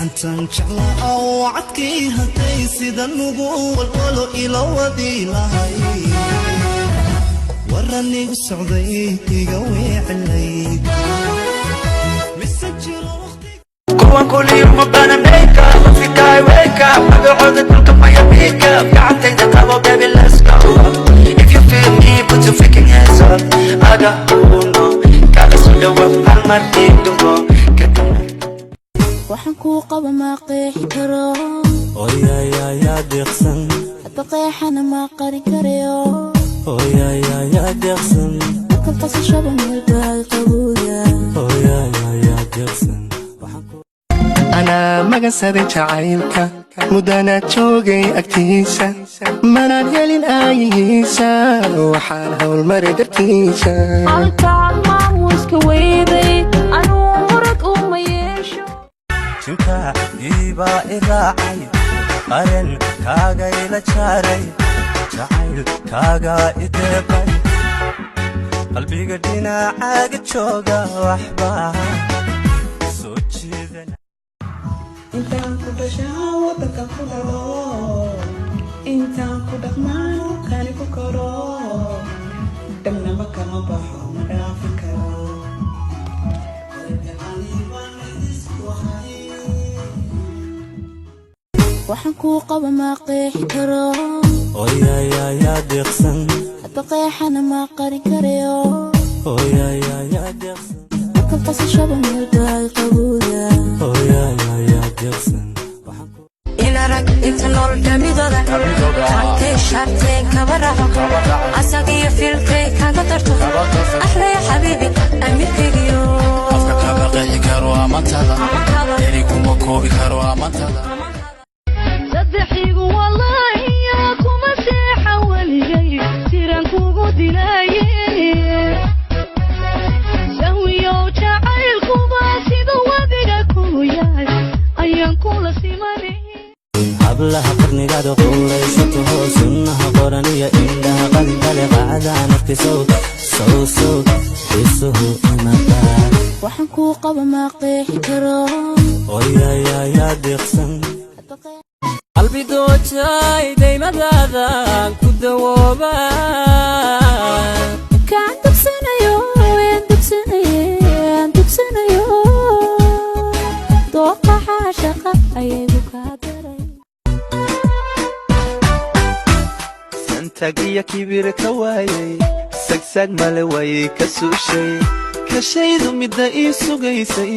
أنت شعلا أو عدكي هتي سيدا نقول ولو إلى ودي لهي وراني السعودي تقوي علي مسجل وقتي كوان كل يوم بنا ميك اب في تاي ويك اب اقعد تلقى ما يبيك اب قعدت تتابع بيبي let's go if you feel me put your freaking hands up I got uno كذا سلوى بالمرتي دمو waxaan ku qaba ma qeexi karo يا ديقسن qeexana ma qari karayo يا ديقسن ka qasashada meel baa qabuuya يا ديقسن أنا مقصد جعيلك مدانا جوجي أكتيسة منا يلين آيسة وحال هول مردرتيسة halkaan maamuuska weyday anuu murad uma yeesho jinka iibaa iraacay qaran kaaga ila jaaray jacayl kaaga ideebay qalbiga dhinacaaga jooga waxbaa soo jeedan intaan ku dhashaa wadanka ku dhalo intaan ku dhaqmaan kani ku koro dhamnaba kama baxo ma dhaafi karo waxaan ku qaba ma qeexi karo يا ديقسن qeexana ma qari karayo يا ديقسن ka qasashada meel baa qabuuya يا ديقسن إنك أنت نور دميدودا تانتي شارتي كبرها أساقي في الكي كان قدرته أحلى يا حبيبي أمي فيديو أفكا كبقي كاروا منتظر إليكم وكوبي كاروا منتظر صدحيق والله ياكم مسيحة والجاي تيرانكو قدلاي سويو جعيلكو باسيدو ودقاكو ياي أيان كولا سيماني hablaha qarnigaada quulaysato sunnaha qoraniya indhaha qalintale qaacada nafti sawd isuhu imataa waxaan ku qaba ma qeexi karo يا ديقسن qalbi doojay daymadaadaan ku dawooba kaan dugsanayo dugsanayo dooqa xaashaqa ayaygu kaa daray santagiya kibir ka waayay sagsag male way ka suushay kashaydu midda ii sugaysay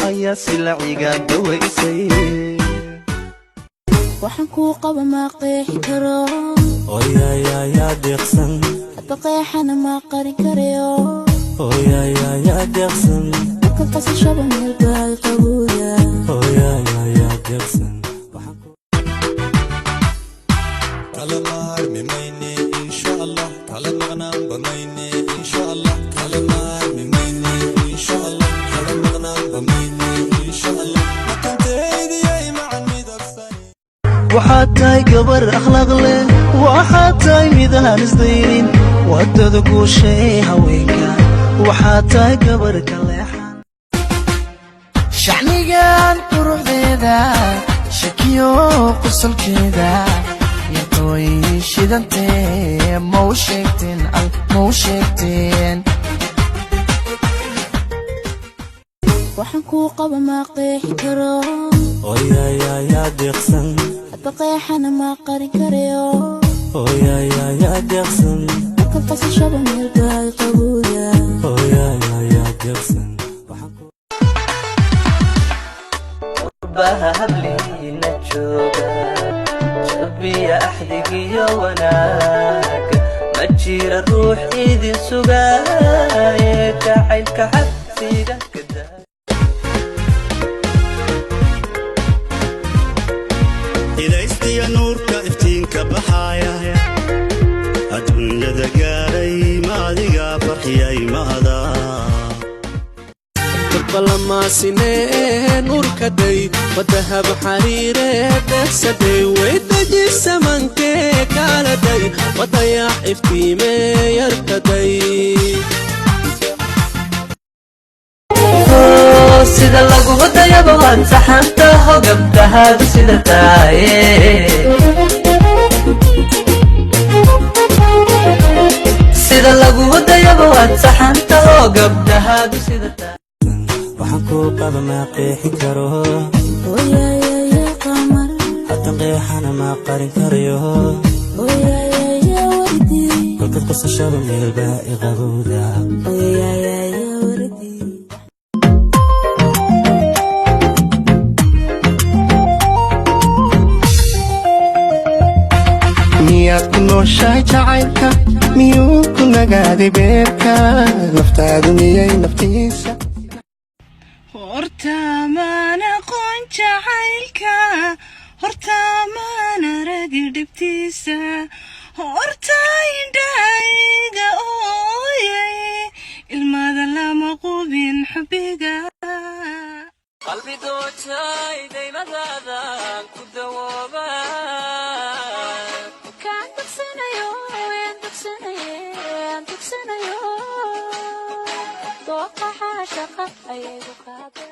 ayaa silaciga dawaysay waxaan ku qaba ma qeexi karo يا ديقسن qeexana ma qari karayo يا ديقسن ka qasashada meel baa qabuuya يا ديقسن كلمات مميني إن شاء الله كلمنا بميني إن شاء الله كلمات مميني إن شاء الله كلمنا بميني إن شاء الله ما كنت هيدي مع الميدك ثاني waxaad tahay gabar akhlaaq leh waxaad tahay midaan isdayrin wadada guushay haweenka waxaad tahay gabar ka leexan shacnigan quruxdeeda shakiyo qusulkeeda yaqooy shidantee ma u sheegteen waxaan ku qaba ma qeexi karo يا ديقسن qeexana ma qari karayo يا ديقسن ka qasashada meel baa qabuuya يا ديقسن baha habliina jooga jabiya axdigiyo wanaag ma jira ruux idin sugaaye jacaylka xabsiga kada ilaystiya nuurka iftiinka baxaaya adduunyada gaaray ma adiga farxiyay maadaa balamaasine nurkaday wadahab xariire deegsaday weydaji samankee kaaladay wadayax iftiime yarkaday sida lagu wadayaba waan saxantaho taho gabdhahaadu sida taaye sida lagu wadayaba waad saxan taho gabdhahaadu sida taaye waxaan kuu qaba ma qeexi karo hatan qeexana ma qarin karayo kolkad qosashaba meelba iqabowda miyaad ku nooshahay jacaylka miyuu ku nagaaday beerka naftaadu miyay naftiisa horta maan aqoon jacaylka horta maan aragi dhibtiisa horta indhahayga ooyay ilmada lama qubin xubbiga qalbi dootay daymadaadaan ku dawooba kaan dugsanayo dooqa xaashaqa ayagu qaada